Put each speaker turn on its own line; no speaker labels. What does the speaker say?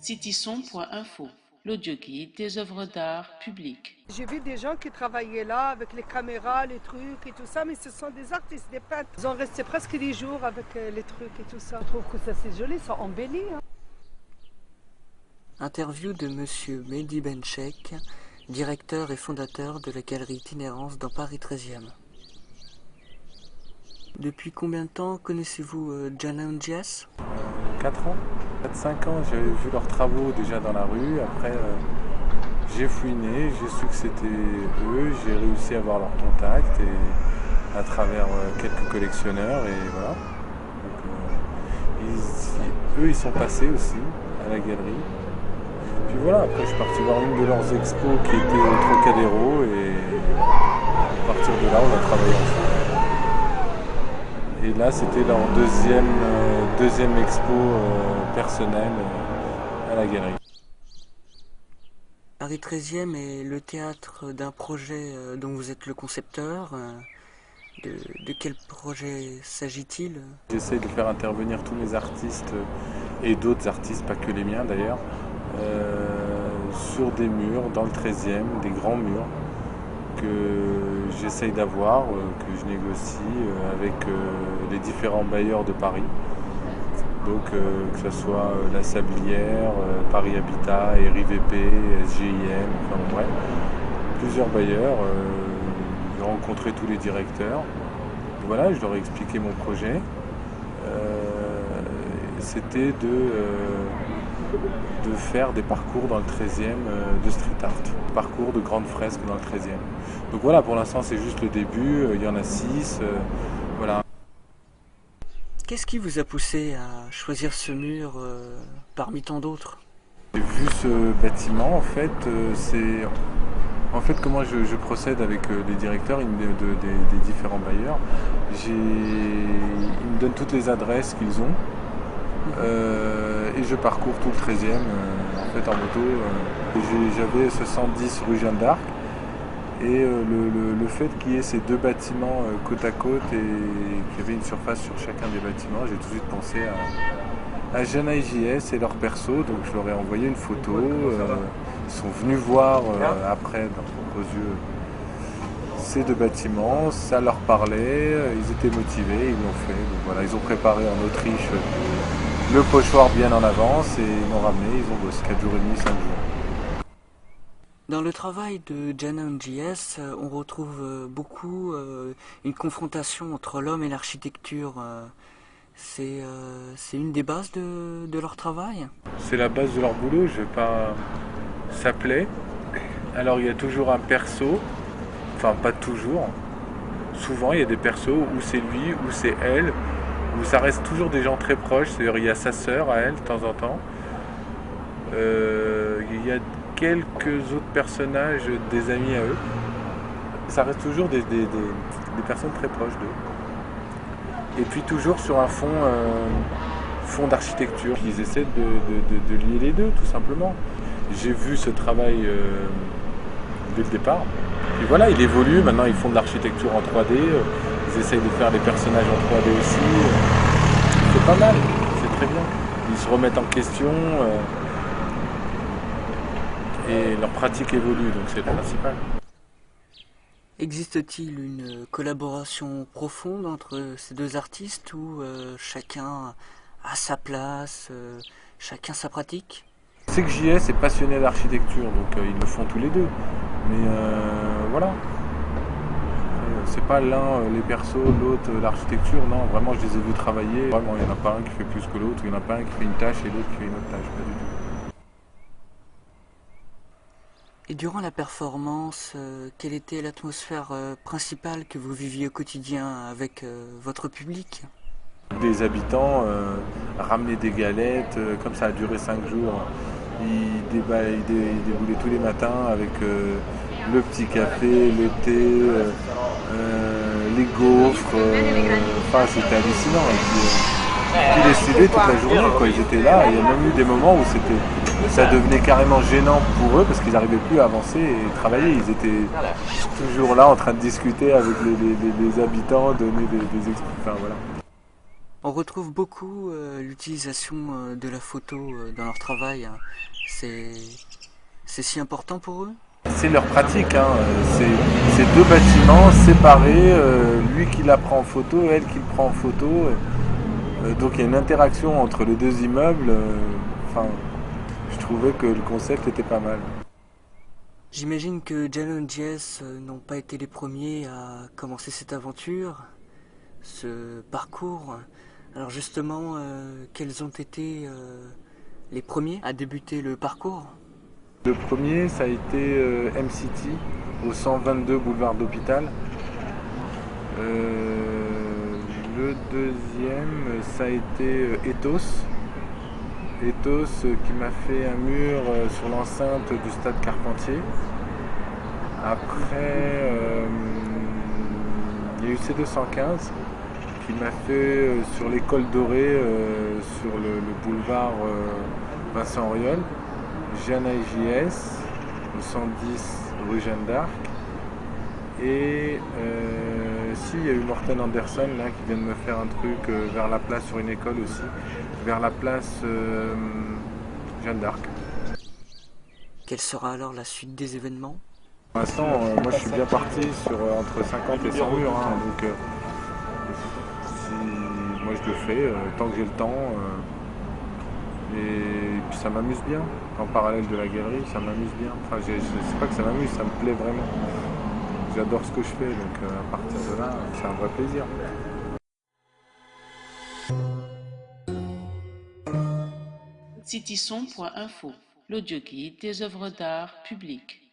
Citisson.info, l'audioguide des œuvres d'art publiques.
J'ai vu des gens qui travaillaient là avec les caméras, les trucs et tout ça, mais ce sont des artistes, des peintres. Ils ont resté presque des jours avec les trucs et tout ça. Je trouve que ça c'est joli, ça embellit. Hein.
Interview de Monsieur Mehdi Benchek, directeur et fondateur de la galerie Itinérance dans Paris 13e. Depuis combien de temps connaissez-vous Jana Ndiaye?
4 ans, 4-5 ans, j'avais vu leurs travaux déjà dans la rue. Après, j'ai fouiné, j'ai su que c'était eux, j'ai réussi à avoir leur contact et à travers quelques collectionneurs et voilà. Donc, ils sont passés aussi à la galerie. Puis voilà, après je suis parti voir une de leurs expos qui était au Trocadéro et à partir de là on a travaillé ensemble. Et là c'était leur deuxième expo personnelle à la galerie.
Paris 13e est le théâtre d'un projet dont vous êtes le concepteur. De quel projet s'agit-il?
J'essaie de faire intervenir tous mes artistes et d'autres artistes, pas que les miens d'ailleurs, sur des murs dans le 13e, des grands murs que j'essaye d'avoir, que je négocie avec les différents bailleurs de Paris. Donc que ce soit la Sablière, Paris Habitat, RIVP, SGIM, enfin bref, plusieurs bailleurs. J'ai rencontré tous les directeurs. Et voilà, je leur ai expliqué mon projet. C'était de faire des parcours dans le 13e de street art, parcours de grandes fresques dans le 13e. Donc voilà, pour l'instant c'est juste le début, il y en a 6, voilà.
Qu'est-ce qui vous a poussé à choisir ce mur parmi tant d'autres?
J'ai vu ce bâtiment, en fait, comment je procède avec les directeurs des différents bailleurs. Ils me donnent toutes les adresses qu'ils ont. Et je parcours tout le 13e en fait en moto. J'avais 70 rue Jeanne d'Arc et le fait qu'il y ait ces deux bâtiments côte à côte et qu'il y avait une surface sur chacun des bâtiments, j'ai tout de suite pensé à Jana et JS et leur perso, donc je leur ai envoyé une photo. Ils sont venus voir après dans leurs propres yeux ces deux bâtiments, ça leur parlait, ils étaient motivés, ils l'ont fait. Donc voilà, ils ont préparé en Autriche le pochoir bien en avance et ils m'ont ramené, ils ont bossé 4 jours et demi, 5 jours.
Dans le travail de Jana Ndiaye, on retrouve beaucoup une confrontation entre l'homme et l'architecture. C'est une des bases de leur travail?
C'est la base de leur boulot, je vais pas... Ça plaît. Alors il y a toujours un perso, enfin pas toujours. Souvent il y a des persos où c'est lui, où c'est elle, où ça reste toujours des gens très proches. C'est-à-dire il y a sa sœur à elle de temps en temps. Il y a quelques autres personnages, des amis à eux. Ça reste toujours des personnes très proches d'eux. Et puis toujours sur un fond d'architecture. Ils essaient de lier les deux tout simplement. J'ai vu ce travail dès le départ. Et voilà, il évolue. Maintenant ils font de l'architecture en 3D. Ils essayent de faire des personnages en 3D aussi. C'est pas mal, c'est très bien. Ils se remettent en question et leur pratique évolue, donc c'est le principal.
Existe-t-il une collaboration profonde entre ces deux artistes où chacun a sa place, chacun sa pratique?
C'est que JS est passionné d'architecture, donc ils le font tous les deux. Mais voilà. C'est pas l'un les persos, l'autre l'architecture, non, vraiment je les ai vus travailler. Vraiment, il n'y en a pas un qui fait plus que l'autre, il n'y en a pas un qui fait une tâche et l'autre qui fait une autre tâche, pas du tout.
Et durant la performance, quelle était l'atmosphère principale que vous viviez au quotidien avec votre public?
Des habitants ramenaient des galettes, comme ça a duré 5 jours. Ils déboulaient tous les matins avec le petit café, le thé, les gaufres. Enfin, c'était hallucinant. Et puis les suivaient toute la journée, quoi. Ils étaient là. Il y a même eu des moments où ça devenait carrément gênant pour eux parce qu'ils n'arrivaient plus à avancer et travailler. Ils étaient toujours là en train de discuter avec les habitants, donner des explications. Enfin, voilà.
On retrouve beaucoup l'utilisation de la photo dans leur travail, hein. C'est si important pour eux?
C'est leur pratique, hein. C'est deux bâtiments séparés, lui qui la prend en photo, elle qui le prend en photo. Donc il y a une interaction entre les deux immeubles. Enfin, je trouvais que le concept était pas mal.
J'imagine que Jan et Jess n'ont pas été les premiers à commencer cette aventure, ce parcours. Alors justement, quels ont été les premiers à débuter le parcours?
Le premier, ça a été M-City, au 122 boulevard d'Hôpital. Le deuxième, ça a été Ethos. Ethos qui m'a fait un mur sur l'enceinte du stade Carpentier. Après, il y a eu C215 qui m'a fait sur l'école dorée, sur le boulevard Vincent Auriol. Jeanne JS, au 110 rue Jeanne d'Arc. Et si, il y a eu Morten Anderson là, qui vient de me faire un truc vers la place sur une école aussi, vers la place Jeanne d'Arc.
Quelle sera alors la suite des événements?
Pour l'instant, moi je suis bien parti sur entre 50 et 100 murs, hein, donc moi je le fais tant que j'ai le temps. Et puis ça m'amuse bien, en parallèle de la galerie, ça m'amuse bien. Enfin, c'est pas que ça m'amuse, ça me plaît vraiment. J'adore ce que je fais, donc à partir de là, c'est un vrai plaisir.
Citisson.info, l'audioguide des œuvres d'art publiques.